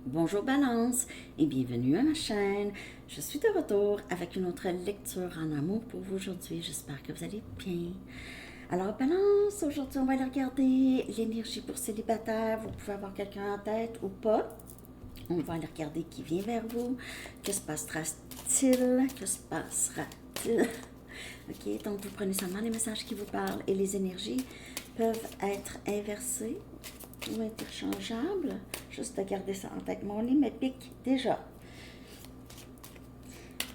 Bonjour Balance et bienvenue à ma chaîne. Je suis de retour avec une autre lecture en amour pour vous aujourd'hui. J'espère que vous allez bien. Alors Balance, aujourd'hui on va aller regarder l'énergie pour célibataire. Vous pouvez avoir quelqu'un en tête ou pas. On va aller regarder qui vient vers vous. Que se passera-t-il? Que se passera-t-il? Ok, donc vous prenez seulement les messages qui vous parlent et les énergies peuvent être inversées ou interchangeables. Juste de garder ça en tête. Mon nez me pique déjà.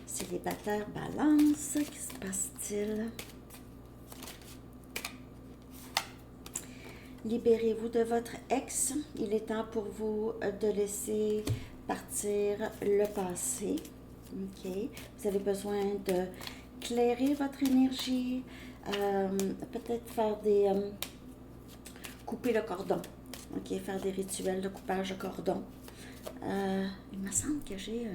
Célibataire, balance, que se passe-t-il? Libérez-vous de votre ex. Il est temps pour vous de laisser partir le passé. Ok. Vous avez besoin de clairer votre énergie. Peut-être faire des... couper le cordon. Ok. Faire des rituels de coupage de cordon. Il me semble que j'ai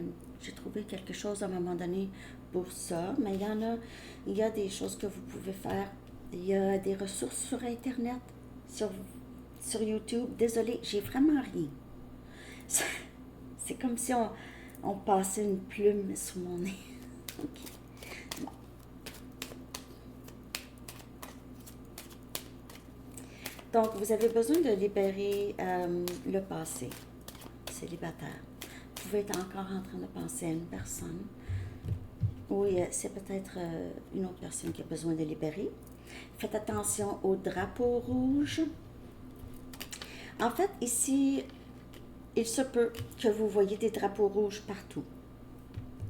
trouvé quelque chose à un moment donné pour ça, mais il y a des choses que vous pouvez faire. Il y a des ressources sur Internet, sur YouTube. Désolée, j'ai vraiment rien. C'est comme si on passait une plume sous mon nez. Ok. Bon. Donc, vous avez besoin de libérer le passé célibataire. Vous pouvez être encore en train de penser à une personne. Oui, c'est peut-être une autre personne qui a besoin de libérer. Faites attention au drapeau rouge. En fait, ici, il se peut que vous voyez des drapeaux rouges partout,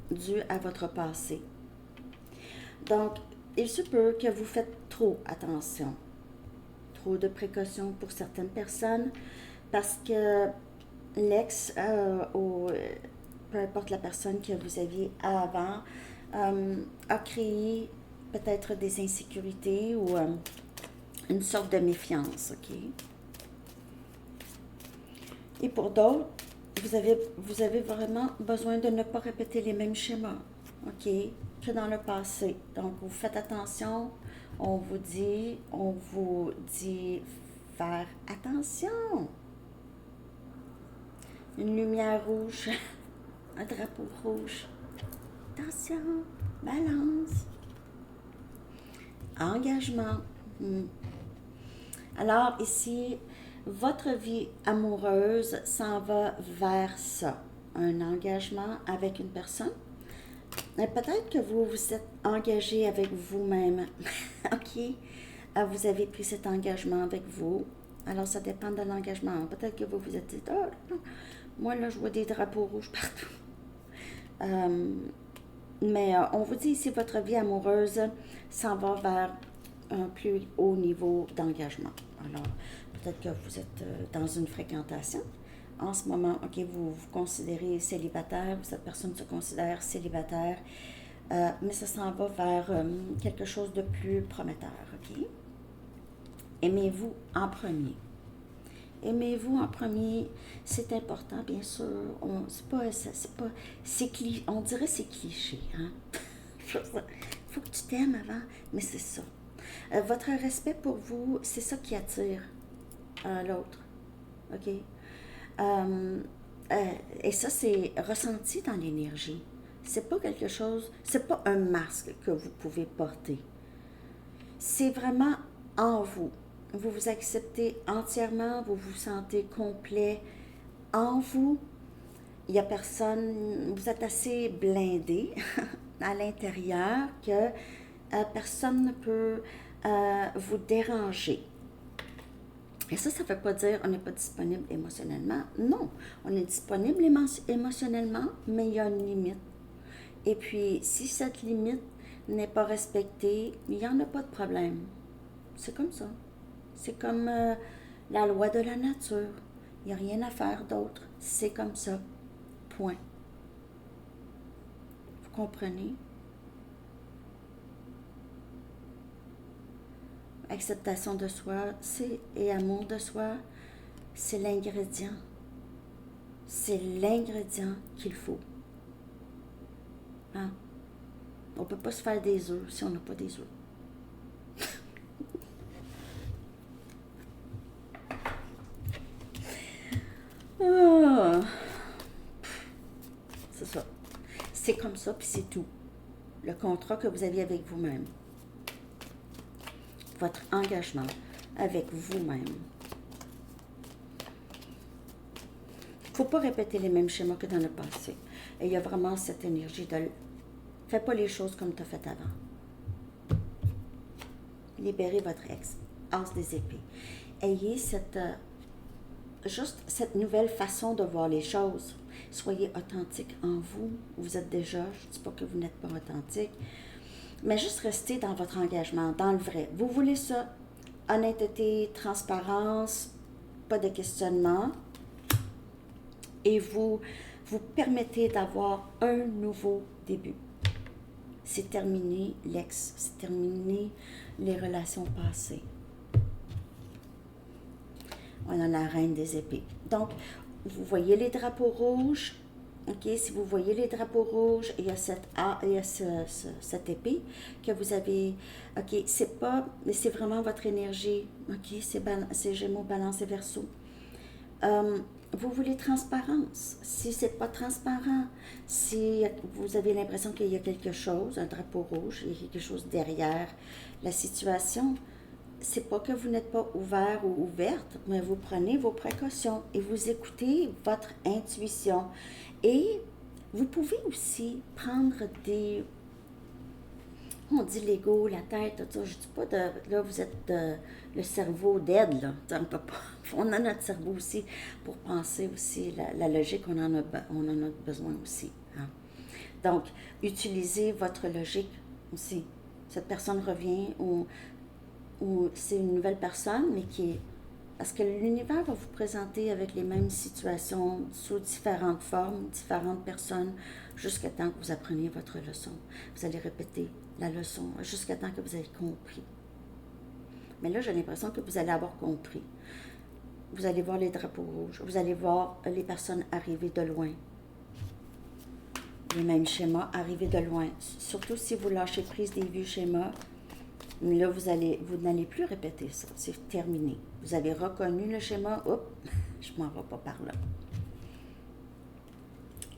dû à votre passé. Donc, il se peut que vous faites trop attention, trop de précautions pour certaines personnes, parce que l'ex ou peu importe la personne que vous aviez avant a créé peut-être des insécurités ou une sorte de méfiance, ok? Et pour d'autres, vous avez vraiment besoin de ne pas répéter les mêmes schémas, ok, que dans le passé. Donc, vous faites attention, on vous dit faire attention. Une lumière rouge, un drapeau rouge. Attention, balance. Engagement. Alors ici, votre vie amoureuse s'en va vers ça. Un engagement avec une personne. Et peut-être que vous vous êtes engagé avec vous-même. Ok? Vous avez pris cet engagement avec vous. Alors ça dépend de l'engagement. Peut-être que vous vous êtes dit, oh, moi là je vois des drapeaux rouges partout. Mais on vous dit ici, votre vie amoureuse s'en va vers un plus haut niveau d'engagement. Alors, peut-être que vous êtes dans une fréquentation. En ce moment, ok, vous vous considérez célibataire, cette personne se considère célibataire, mais ça s'en va vers quelque chose de plus prometteur, ok? Aimez-vous en premier. Aimez-vous en premier, c'est important, bien sûr. On dirait c'est cliché, hein? Faut que tu t'aimes avant, mais c'est ça. Votre respect pour vous, c'est ça qui attire l'autre, ok? Euh, et ça, c'est ressenti dans l'énergie. C'est pas quelque chose, c'est pas un masque que vous pouvez porter. C'est vraiment en vous. Vous vous acceptez entièrement, vous vous sentez complet en vous. Il n'y a personne, vous êtes assez blindé à l'intérieur que personne ne peut vous déranger. Et ça ne veut pas dire qu'on n'est pas disponible émotionnellement. Non, on est disponible émotionnellement, mais il y a une limite. Et puis, si cette limite n'est pas respectée, il n'y en a pas de problème. C'est comme ça. C'est comme la loi de la nature. Il n'y a rien à faire d'autre. C'est comme ça. Point. Vous comprenez? Acceptation de soi, et amour de soi, c'est l'ingrédient. C'est l'ingrédient qu'il faut. Hein? On ne peut pas se faire des œufs si on n'a pas des œufs. Ah. ça. C'est comme ça, puis c'est tout. Le contrat que vous aviez avec vous-même. Votre engagement avec vous-même. Il ne faut pas répéter les mêmes schémas que dans le passé. Et il y a vraiment cette énergie de... Fais pas les choses comme tu as fait avant. Libérez votre ex. As des épées. Ayez juste cette nouvelle façon de voir les choses. Soyez authentique en vous. Vous êtes déjà, je ne dis pas que vous n'êtes pas authentique, mais juste restez dans votre engagement, dans le vrai. Vous voulez ça, honnêteté, transparence, pas de questionnement, et vous permettez d'avoir un nouveau début. C'est terminé l'ex, c'est terminé les relations passées. On a la reine des épées. Donc, vous voyez les drapeaux rouges. OK, si vous voyez les drapeaux rouges, il y a cette épée que vous avez. OK, c'est vraiment votre énergie. OK, c'est Gémeaux, Balance et Verseau. Vous voulez transparence. Si c'est pas transparent, si vous avez l'impression qu'il y a quelque chose, un drapeau rouge, il y a quelque chose derrière la situation, c'est pas que vous n'êtes pas ouvert ou ouverte, mais vous prenez vos précautions et vous écoutez votre intuition. Et vous pouvez aussi prendre on dit l'ego, la tête, tout ça. Je dis pas là, vous êtes le cerveau d'aide, là. On peut pas. On a notre cerveau aussi pour penser aussi la logique, on en a besoin aussi. Hein. Donc, utilisez votre logique aussi. Cette personne revient ou c'est une nouvelle personne, mais qui est... Parce que l'univers va vous présenter avec les mêmes situations, sous différentes formes, différentes personnes, jusqu'à temps que vous appreniez votre leçon. Vous allez répéter la leçon jusqu'à temps que vous ayez compris. Mais là, j'ai l'impression que vous allez avoir compris. Vous allez voir les drapeaux rouges, vous allez voir les personnes arriver de loin. Les mêmes schémas arriver de loin. Surtout si vous lâchez prise des vieux schémas. Mais là, vous n'allez plus répéter ça. C'est terminé. Vous avez reconnu le schéma. Oups, je ne m'en vais pas par là.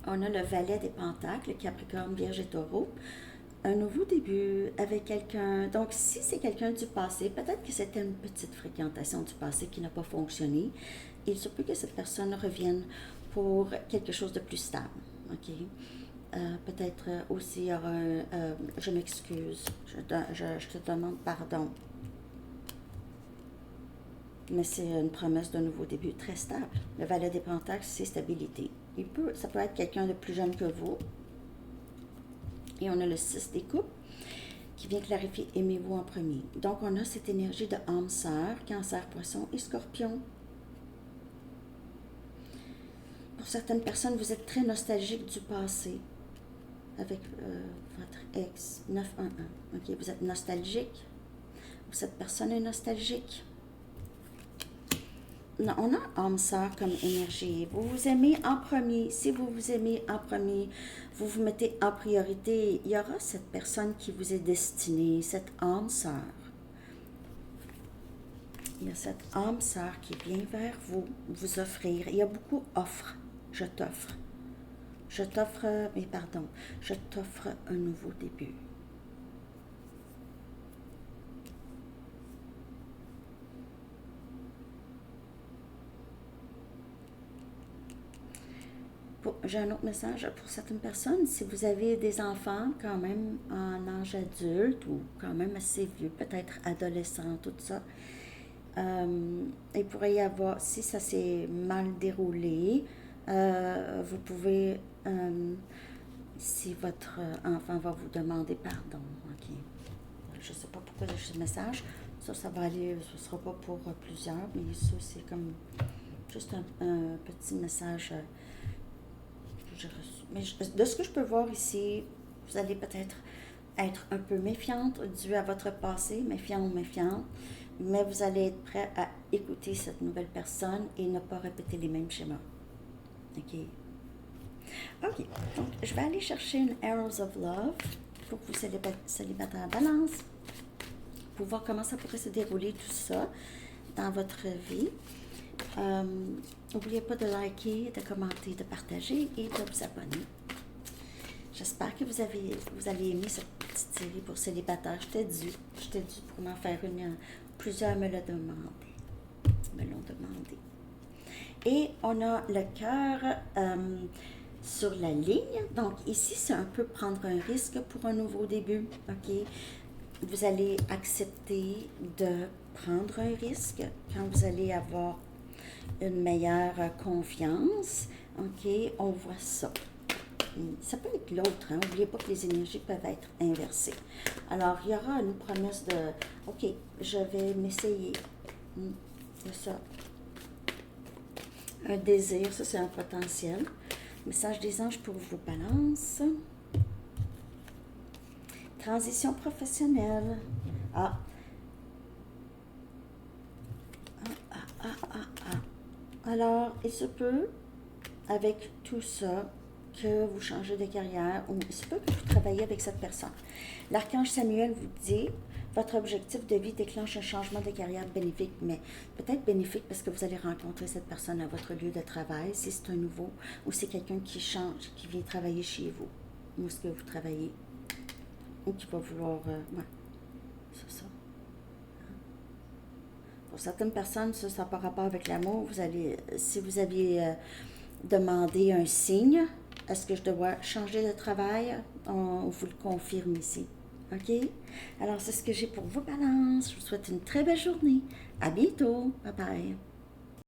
On a le valet des pentacles, Capricorne, Vierge et Taureau. Un nouveau début avec quelqu'un. Donc, si c'est quelqu'un du passé, peut-être que c'était une petite fréquentation du passé qui n'a pas fonctionné. Il se peut que cette personne revienne pour quelque chose de plus stable. OK? Peut-être aussi il y aura je m'excuse, je te demande pardon. Mais c'est une promesse d'un nouveau début très stable. Le valet des pentacles, c'est stabilité. Ça peut être quelqu'un de plus jeune que vous. Et on a le 6 des coupes qui vient clarifier aimez-vous en premier. Donc on a cette énergie de âme sœur, Cancer, Poisson et Scorpion. Pour certaines personnes, vous êtes très nostalgique du passé. Avec votre ex, 911. OK, vous êtes nostalgique. Cette personne est nostalgique. Non, on a âme sœur comme énergie. Vous vous aimez en premier. Si vous vous aimez en premier, vous vous mettez en priorité. Il y aura cette personne qui vous est destinée, cette âme sœur. Il y a cette âme sœur qui vient vers vous, vous offrir. Il y a beaucoup d'offres. Je t'offre. Je t'offre un nouveau début. J'ai un autre message pour certaines personnes. Si vous avez des enfants quand même en âge adulte ou quand même assez vieux, peut-être adolescents, tout ça, il pourrait y avoir, si ça s'est mal déroulé, vous pouvez, si votre enfant va vous demander pardon, OK. Je ne sais pas pourquoi j'ai ce message. Ça va aller, ce ne sera pas pour plusieurs, mais ça, c'est comme juste un petit message que j'ai reçu. Mais de ce que je peux voir ici, vous allez peut-être être un peu méfiante dû à votre passé, méfiant ou méfiante, mais vous allez être prêt à écouter cette nouvelle personne et ne pas répéter les mêmes schémas. OK. OK. Donc, je vais aller chercher une Arrows of Love pour vous célibataires Balance, pour voir comment ça pourrait se dérouler tout ça dans votre vie. N'oubliez pas de liker, de commenter, de partager et de vous abonner. J'espère que vous allez aimer cette petite série pour célibataires. J'étais due pour m'en faire une. Plusieurs me l'ont demandé. Et on a le cœur sur la ligne. Donc ici, c'est un peu prendre un risque pour un nouveau début. OK? Vous allez accepter de prendre un risque quand vous allez avoir une meilleure confiance. OK? On voit ça. Ça peut être l'autre, hein? N'oubliez pas que les énergies peuvent être inversées. Alors, il y aura une promesse de « OK, je vais m'essayer. » C'est ça. Un désir, ça c'est un potentiel. Message des anges pour vous, Balance. Transition professionnelle. Ah. Alors, il se peut, avec tout ça, que vous changez de carrière ou il se peut que vous travaillez avec cette personne. L'archange Samuel vous dit, votre objectif de vie déclenche un changement de carrière bénéfique, mais peut-être bénéfique parce que vous allez rencontrer cette personne à votre lieu de travail, si c'est un nouveau, ou c'est quelqu'un qui change, qui vient travailler chez vous, où est-ce que vous travaillez, ou qui va vouloir... ouais, c'est ça. Pour certaines personnes, ça n'a pas rapport avec l'amour. Si vous aviez demandé un signe, est-ce que je dois changer de travail? On vous le confirme ici. OK? Alors, c'est ce que j'ai pour vous, Balance. Je vous souhaite une très belle journée. À bientôt. Bye bye.